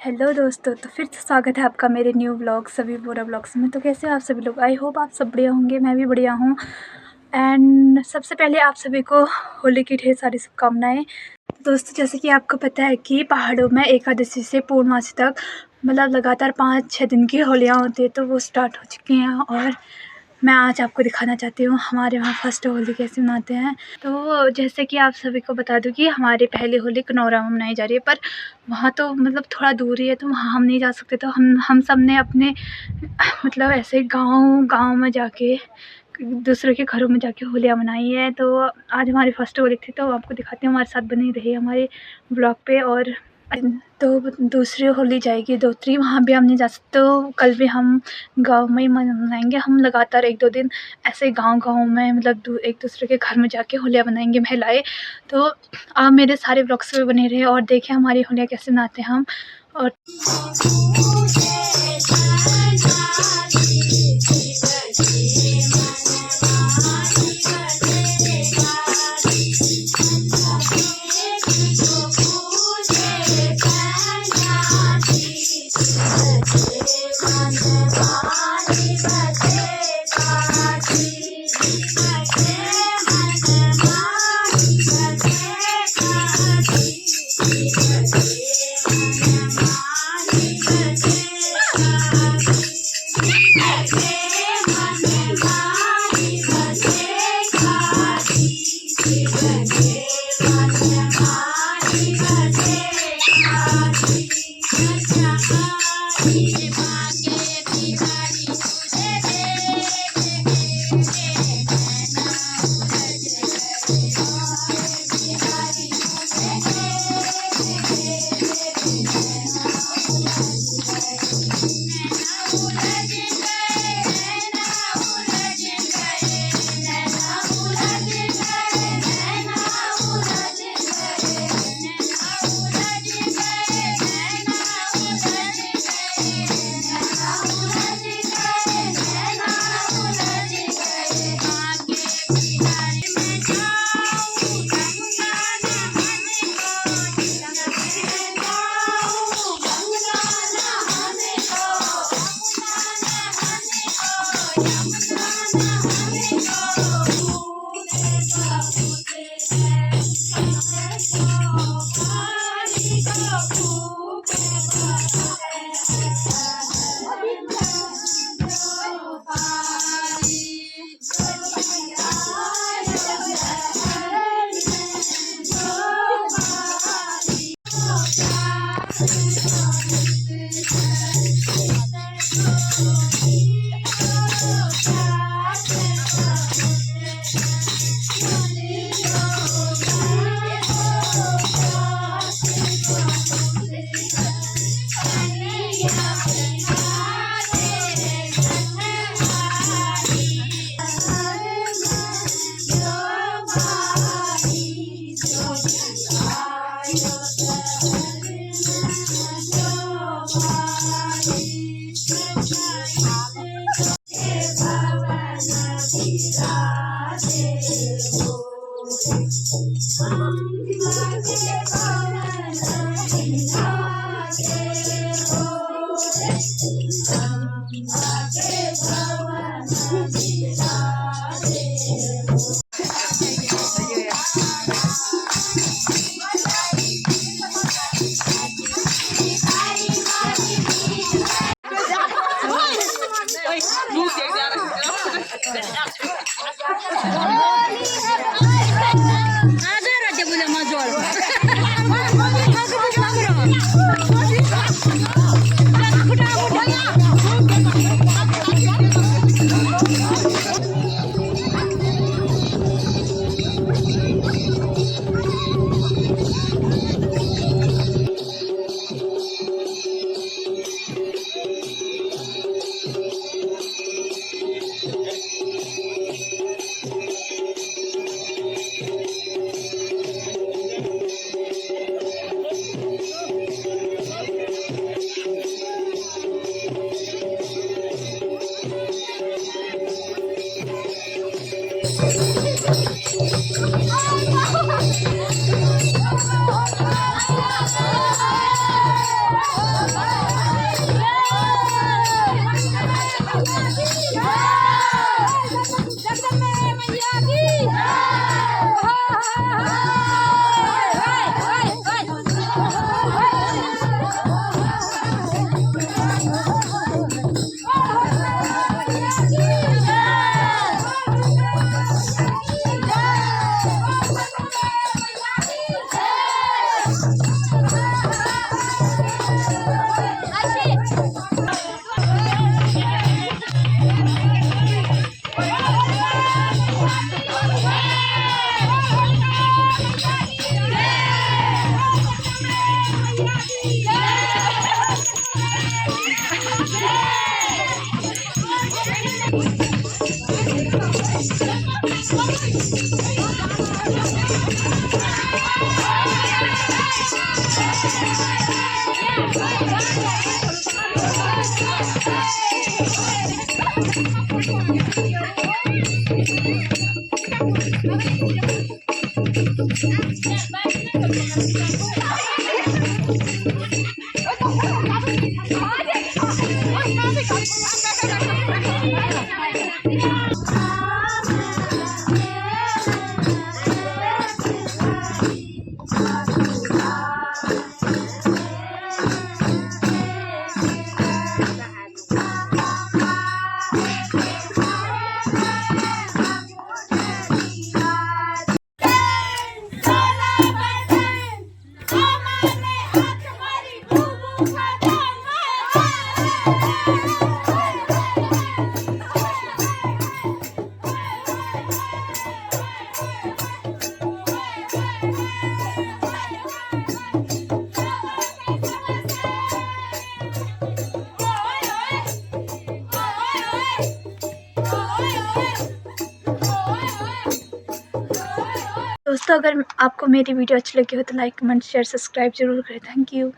Hello दोस्तों, तो फिर से स्वागत है आपका मेरे न्यू ब्लॉग सभी बोरा ब्लॉग्स में। तो कैसे हैं आप सभी लोग? आई होप आप सब बढ़िया होंगे, मैं भी बढ़िया हूँ। एंड सबसे पहले आप सभी को होली की ढेर सारी शुभकामनाएं। दोस्तों, जैसे कि आपको पता है कि पहाड़ों में एकादशी से पूर्णमासी तक मतलब लगातार 5-6 दिन की होलियाँ होती है, तो वो स्टार्ट हो चुकी हैं। और मैं आज आपको दिखाना चाहती हूँ हमारे वहाँ फर्स्ट होली कैसे मनाते हैं। तो जैसे कि आप सभी को बता दूँ कि हमारी पहली होली कनौरा में मनाई जा रही है, पर वहाँ तो मतलब थोड़ा दूर ही है, तो वहाँ हम नहीं जा सकते। तो हम सब ने अपने मतलब ऐसे गाँव में जाके दूसरों के घरों में जाके होलियाँ मनाई है। तो आज हमारी फर्स्ट होली थी, तो आपको दिखाती हूँ, हमारे साथ बनी रही हमारे ब्लॉग पे। और तो दूसरी होली जाएगी दोत्री, वहाँ भी हम नहीं जा सकते। तो कल भी हम गांव में ही मनाएंगे। हम लगातार 1-2 दिन ऐसे गांव में मतलब एक दूसरे के घर में जाके होलियाँ मनाएंगे महिलाएं। तो आप मेरे सारे ब्लॉग्स में बने रहे और देखें हमारी होलियाँ कैसे मनाते हैं हम। और दोस्तों अगर आपको मेरी वीडियो अच्छी लगी हो तो लाइक कमेंट शेयर सब्सक्राइब जरूर करें। Thank you.